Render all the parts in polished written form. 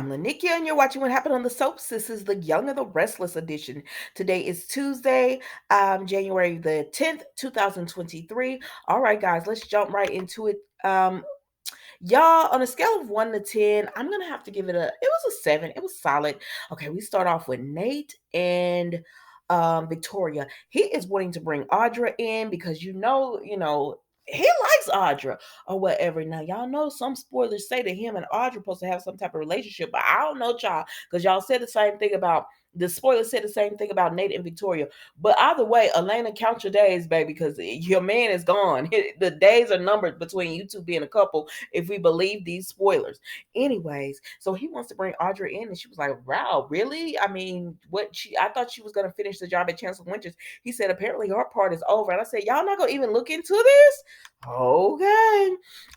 I'm Lanikia, and you're watching What Happened on the Soaps. This is the Young and the Restless edition. Today is Tuesday, January the 10th, 2023. All right, guys, let's jump right into it. Y'all, on a scale of 1 to 10, I'm going to have to give it was a 7. It was solid. Okay, we start off with Nate and Victoria. He is wanting to bring Audra in because he likes Audra or whatever. Now, y'all know some spoilers say that him and Audra supposed to have some type of relationship, but I don't know, y'all, because y'all said the same thing about the spoilers said the same thing about Nate and Victoria. But either way, Elena, count your days, baby, because your man is gone. The days are numbered between you two being a couple, if we believe these spoilers. Anyways, so he wants to bring Audra in, and she was like, wow, really? I mean, I thought she was gonna finish the job at Chancellor Winters. He said apparently her part is over. And I said, y'all not gonna even look into this? Okay.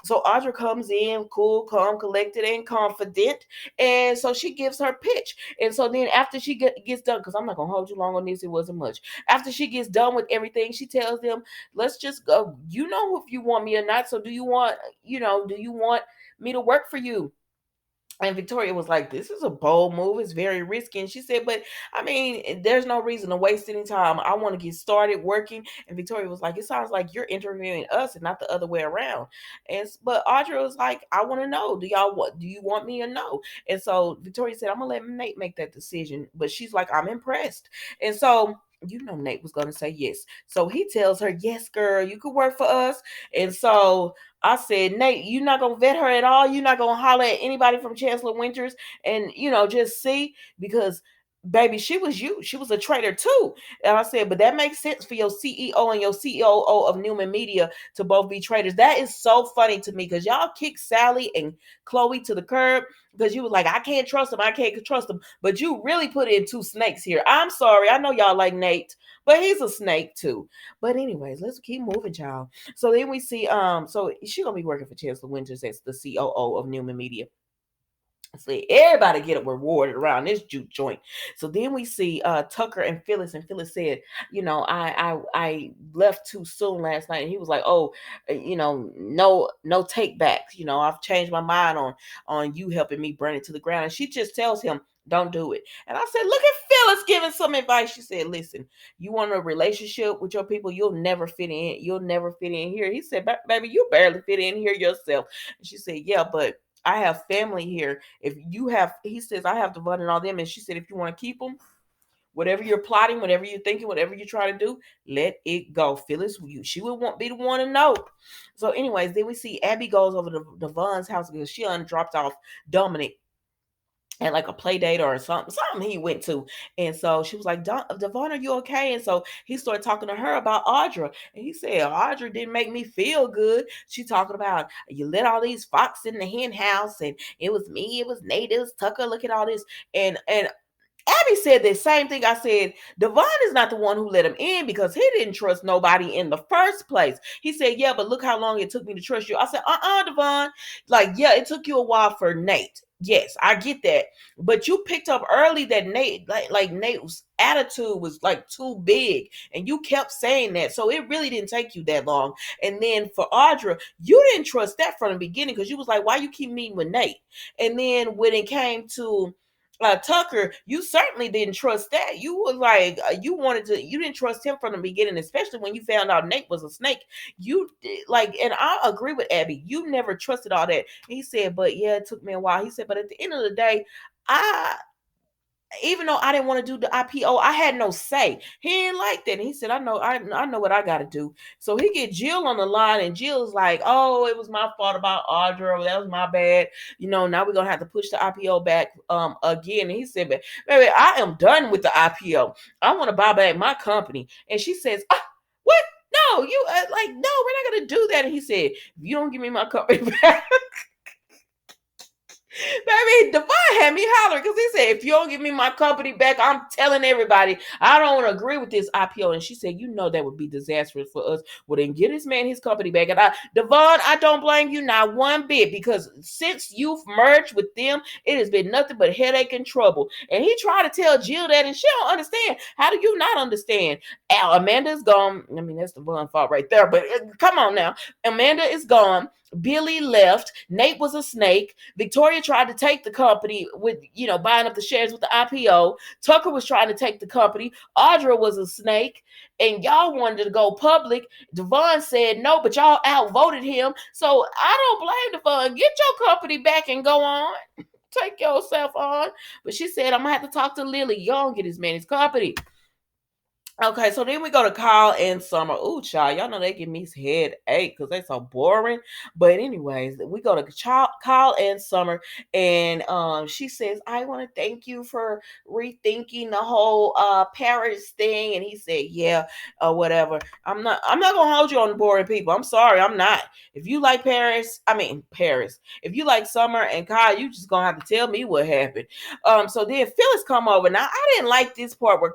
So Audra comes in, cool, calm, collected, and confident. And so she gives her pitch. And so then after she gets done, because I'm not going to hold you long on this, it wasn't much. After she gets done with everything, she tells them, let's just go. You know if you want me or not. So do you want me to work for you? And Victoria was like, this is a bold move. It's very risky. And she said, but I mean, there's no reason to waste any time. I want to get started working. And Victoria was like, it sounds like you're interviewing us and not the other way around. But Audra was like, I want to know, do you want me or no? And so Victoria said, I'm going to let Nate make that decision. But she's like, I'm impressed. And so Nate was going to say yes. So he tells her, yes, girl, you could work for us. And so I said, Nate, you're not going to vet her at all. You're not going to holler at anybody from Chancellor Winters and, just see, because baby, she was you. She was a traitor too. And I said, but that makes sense for your CEO and your COO of Newman Media to both be traitors. That is so funny to me because y'all kicked Sally and Chloe to the curb because you was like, I can't trust them. I can't trust them. But you really put in two snakes here. I'm sorry. I know y'all like Nate, but he's a snake too. But anyways, let's keep moving, y'all. So then we see, so she gonna be working for Chancellor Winters as the COO of Newman Media. So everybody get a reward around this juke joint. So then we see Tucker and Phyllis, and Phyllis said, I left too soon last night, and he was like, oh, no take backs. I've changed my mind on you helping me burn it to the ground. And she just tells him, don't do it. And I said, look at Phyllis giving some advice. She said, listen, you want a relationship with your people, you'll never fit in. You'll never fit in here. He said, baby, you barely fit in here yourself. And she said, yeah, but I have family here. He says, I have to run and all them. And she said, if you want to keep them, whatever you're plotting, whatever you're thinking, whatever you try to do, let it go. Phyllis, she would be the one to know. So anyways, then we see Abby goes over to Devon's house because she dropped off Dominic at like a play date or something he went to. And so she was like, Devon, are you okay? And so he started talking to her about Audra. And he said, Audra didn't make me feel good. She talking about, you let all these fox in the hen house, and it was me, it was Nate, it was Tucker, look at all this. And Abby said the same thing. I said, Devon is not the one who let him in because he didn't trust nobody in the first place. He said, yeah, but look how long it took me to trust you. I said, Devon. Like, yeah, it took you a while for Nate. Yes, I get that. But you picked up early that Nate, like Nate's attitude was like too big. And you kept saying that. So it really didn't take you that long. And then for Audra, you didn't trust that from the beginning because you was like, why you keep meeting with Nate? And then when it came to Tucker, you certainly didn't trust that. You was like, you didn't trust him from the beginning, especially when you found out Nate was a snake. You like, and I agree with Abby. You never trusted all that. He said, but yeah, it took me a while. He said, but at the end of the day, I even though I didn't want to do the IPO, I had no say. He didn't like that. And he said, I know what I got to do. So he get Jill on the line, and Jill's like, oh, it was my fault about Audra. That was my bad. Now we're going to have to push the IPO back again. And he said, baby, I am done with the IPO. I want to buy back my company. And she says, what? No, you no, we're not going to do that. And he said, if you don't give me my company back, baby, Devon had me hollering because he said, if you don't give me my company back, I'm telling everybody I don't want to agree with this IPO. And she said, that would be disastrous for us. Well, then get this man his company back. And Devon, I don't blame you not one bit, because since you've merged with them, it has been nothing but headache and trouble. And he tried to tell Jill that, and she don't understand. How do you not understand? Amanda's gone. I mean, that's Devon's fault right there. But come on now. Amanda is gone. Billy left. Nate was a snake. Victoria tried to take the company with, buying up the shares with the IPO. Tucker was trying to take the company. Audra was a snake. And y'all wanted to go public. Devon said no, but y'all outvoted him. So I don't blame Devon. Get your company back and go on. Take yourself on. But she said, I'm going to have to talk to Lily Young, get his man his company. Okay, so then we go to Kyle and Summer. Ooh, child, y'all know they give me headache because they so boring. But anyways, we go to Kyle and Summer, and she says, "I want to thank you for rethinking the whole Paris thing." And he said, "Yeah, or whatever. I'm not gonna hold you on the boring people. I'm sorry, I'm not. If you like Paris. If you like Summer and Kyle, you just gonna have to tell me what happened." So then Phyllis come over. Now I didn't like this part where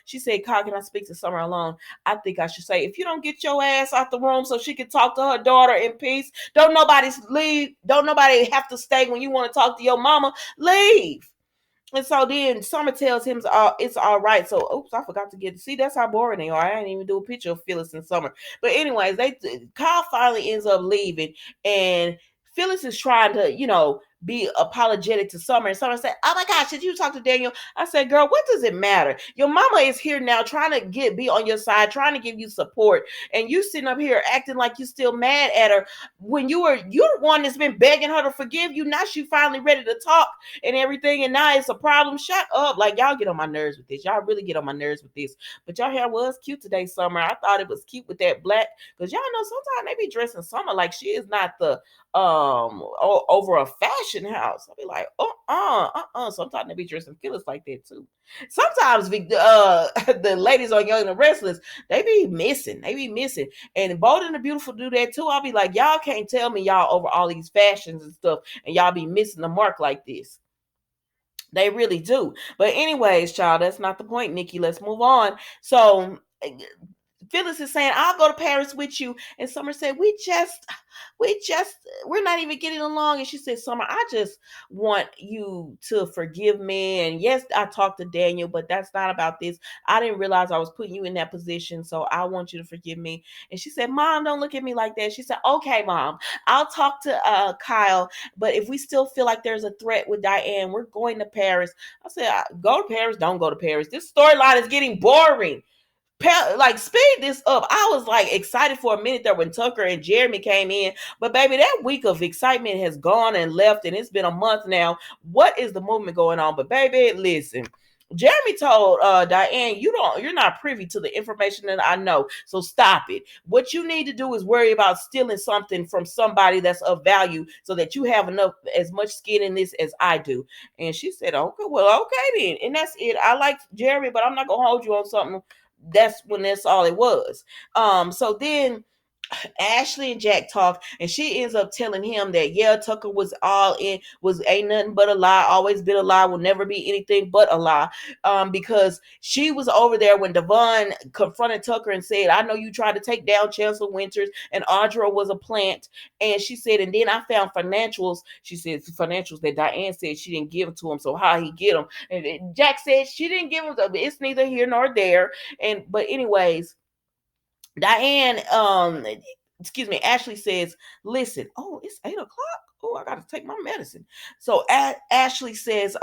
she said, Kyle, can I speak to Summer alone? I think I should say, if you don't get your ass out the room so she can talk to her daughter in peace, don't nobody leave. Don't nobody have to stay when you want to talk to your mama. Leave. And so then Summer tells him it's all right. So, oops, I forgot to see, that's how boring they are. I didn't even do a picture of Phyllis and Summer. But anyways, Kyle finally ends up leaving, and Phyllis is trying to, be apologetic to Summer. And Summer said, oh my gosh, did you talk to Daniel? I said, girl, what does it matter? Your mama is here now trying to be on your side, trying to give you support. And you sitting up here acting like you still mad at her when you're the one that's been begging her to forgive you. Now she finally ready to talk and everything, and now it's a problem. Shut up. Like, y'all get on my nerves with this. Y'all really get on my nerves with this. But your hair was cute today, Summer. I thought it was cute with that black, because y'all know sometimes they be dressing Summer like she is not the over a fashion house. I'll be like, sometimes they be dressing Phyllis like that too. Sometimes the ladies on Young and Restless, they be missing. And Bold and the Beautiful do that too. I'll be like, y'all can't tell me y'all over all these fashions and stuff and y'all be missing the mark like this. They really do. But anyways, child, that's not the point, Nikki. Let's move on. So Phyllis is saying, I'll go to Paris with you. And Summer said, we're not even getting along. And she said, Summer, I just want you to forgive me. And yes, I talked to Daniel, but that's not about this. I didn't realize I was putting you in that position. So I want you to forgive me. And she said, Mom, don't look at me like that. She said, okay, Mom, I'll talk to Kyle. But if we still feel like there's a threat with Diane, we're going to Paris. I said, go to Paris. Don't go to Paris. This storyline is getting boring. Like, speed this up. I was like excited for a minute there when Tucker and Jeremy came in, but baby, that week of excitement has gone and left, and it's been a month now. What is the movement going on? But baby, listen, Jeremy told Diane, you're not privy to the information that I know, so stop it. What you need to do is worry about stealing something from somebody that's of value, so that you have as much skin in this as I do. And she said, okay, well, okay then. And that's it. I like Jeremy, but I'm not gonna hold you on something. That's all it was. So then Ashley and Jack talk, and she ends up telling him that yeah, Tucker was ain't nothing but a lie, always been a lie, will never be anything but a lie. Because she was over there when Devon confronted Tucker and said, I know you tried to take down Chancellor Winters, and Audra was a plant. And she said, and then I found financials. She said financials that Diane said she didn't give them to him. So how he get them? And Jack said she didn't give them. It's neither here nor there. But anyways, Diane, Ashley says, listen, oh, it's 8 o'clock. Oh, I gotta take my medicine. So Ashley says,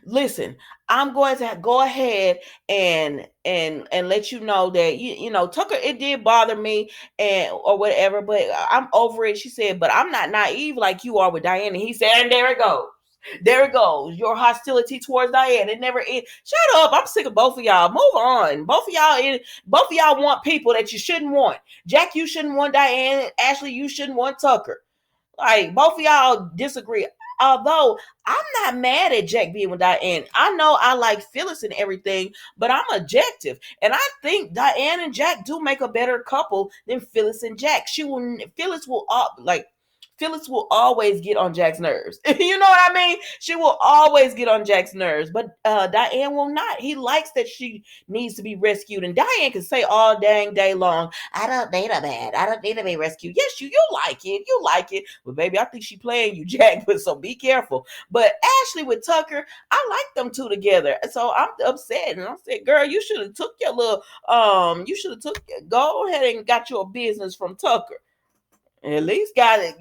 listen, I'm going to go ahead and let you know that Tucker, it did bother me and or whatever, but I'm over it. She said, but I'm not naive like you are with Diane. And he said, and there it goes. There it goes. Your hostility towards Diane. It never ends. Shut up. I'm sick of both of y'all. Move on. Both of y'all want people that you shouldn't want. Jack, you shouldn't want Diane. Ashley, you shouldn't want Tucker. Like, both of y'all disagree. Although I'm not mad at Jack being with Diane. I know I like Phyllis and everything, but I'm objective. And I think Diane and Jack do make a better couple than Phyllis and Jack. Phyllis will always get on Jack's nerves. You know what I mean? She will always get on Jack's nerves, but Diane will not. He likes that she needs to be rescued. And Diane can say all dang day long, I don't need a man. I don't need to be rescued. Yes, you like it. You like it. But baby, I think she playing you, Jack. But so be careful. But Ashley with Tucker, I like them two together. So I'm upset. And I said, girl, you should have took your little, go ahead and got your business from Tucker. At least got it.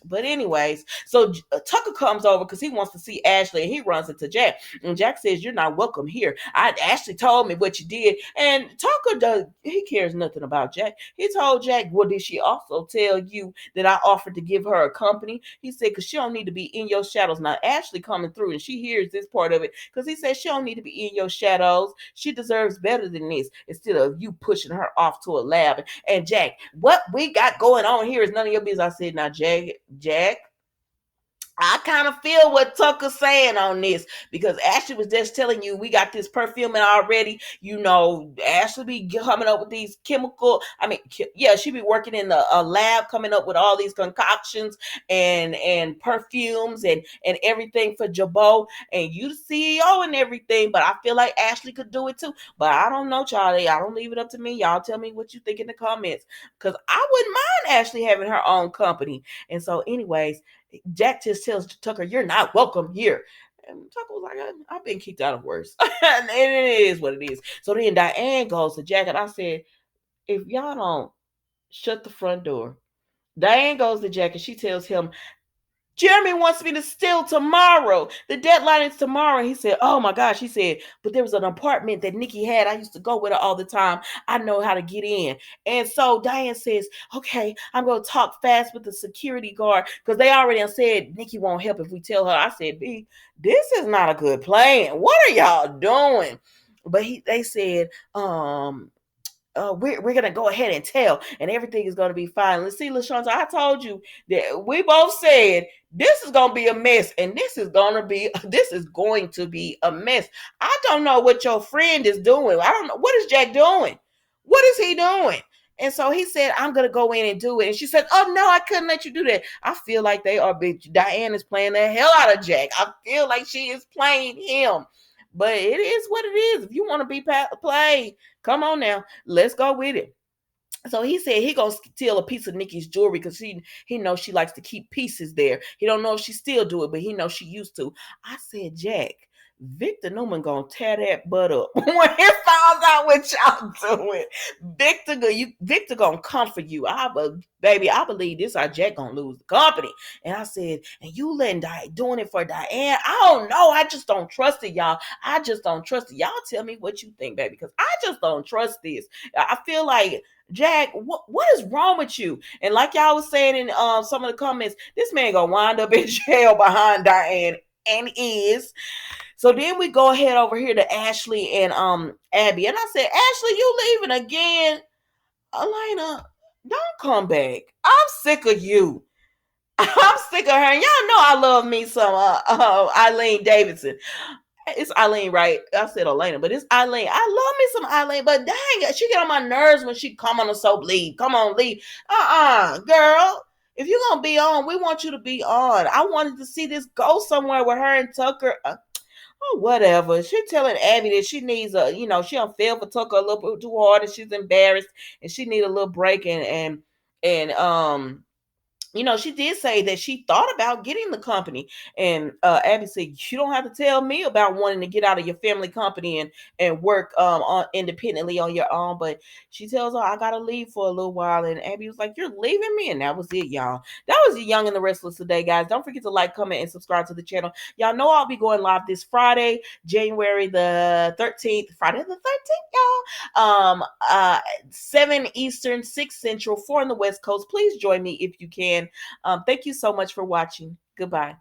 But anyways, so Tucker comes over because he wants to see Ashley, and he runs into Jack. And Jack says, "You're not welcome here. Ashley told me what you did." And Tucker does. He cares nothing about Jack. He told Jack, "Well, did she also tell you that I offered to give her a company?" He said, "Because she don't need to be in your shadows." Now Ashley coming through, and she hears this part of it because he says she don't need to be in your shadows. She deserves better than this. Instead of you pushing her off to a lab. And Jack, what we got going on here is none of your business. I said, now, Jack, I kind of feel what Tucker's saying on this because Ashley was just telling you we got this perfuming already. You know, Ashley be coming up with these chemical. I mean, yeah, she be working in a lab coming up with all these concoctions and perfumes and everything for Jabot and you the CEO and everything. But I feel like Ashley could do it too. But I don't know, Charlie. I don't leave it up to me. Y'all tell me what you think in the comments because I wouldn't mind Ashley having her own company. And so, anyways. Jack just tells Tucker, "You're not welcome here." And Tucker was like, "I've been kicked out of worse." And it is what it is. So then Diane goes to Jack, and I said, "If y'all don't shut the front door," Diane goes to Jack, and she tells him, "Jeremy wants me to steal tomorrow. The deadline is tomorrow." He said, "Oh my gosh." He said, "But there was an apartment that Nikki had. I used to go with her all the time. I know how to get in." And so Diane says, "Okay, I'm going to talk fast with the security guard because they already said Nikki won't help if we tell her." I said, "B, this is not a good plan. What are y'all doing?" But they said, we're gonna go ahead and tell, and everything is gonna be fine. Let's see, LaShawn. I told you that we both said this is gonna be a mess, and this is going to be a mess. I don't know what your friend is doing. I don't know what is Jack doing. What is he doing? And so he said, "I'm gonna go in and do it." And she said, "Oh no, I couldn't let you do that." I feel like they are big. Diane is playing the hell out of Jack. I feel like she is playing him. But it is what it is. If you want to be played, come on now. Let's go with it. So he said he gonna steal a piece of Nikki's jewelry because he knows she likes to keep pieces there. He don't know if she still do it, but he knows she used to. I said, Jack, Victor Newman gonna tear that butt up when he finds out what y'all doing. Victor gonna come for you. Baby, I believe this. Our Jack gonna lose the company. And I said, and you letting doing it for Diane? I don't know. I just don't trust it, y'all. I just don't trust it. Y'all tell me what you think, baby, because I just don't trust this. I feel like Jack, what is wrong with you? And like y'all was saying in some of the comments, this man gonna wind up in jail behind Diane and is. So then we go ahead over here to Ashley and Abby. And I said, "Ashley, you leaving again? Elena, don't come back. I'm sick of you." I'm sick of her. And y'all know I love me some Eileen Davidson. It's Eileen, right? I said Elena, but it's Eileen. I love me some Eileen, but dang, she get on my nerves when she come on the soap. Leave. Come on, leave. Girl. If you're gonna be on, we want you to be on. I wanted to see this go somewhere with her and Tucker. Oh, whatever. She telling Abby that she needs she don't feel for Tucker a little bit too hard and she's embarrassed and she need a little break and she did say that she thought about getting the company. And Abby said, "You don't have to tell me about wanting to get out of your family company and work on independently on your own." But she tells her, "I gotta leave for a little while." And Abby was like, "You're leaving me?" And that was it, y'all. That was the Young and the Restless today, guys. Don't forget to like, comment, and subscribe to the channel. Y'all know I'll be going live this Friday, January the 13th. Friday the 13th, y'all. 7 Eastern, 6 Central, 4 on the West Coast. Please join me if you can. Thank you so much for watching. Goodbye.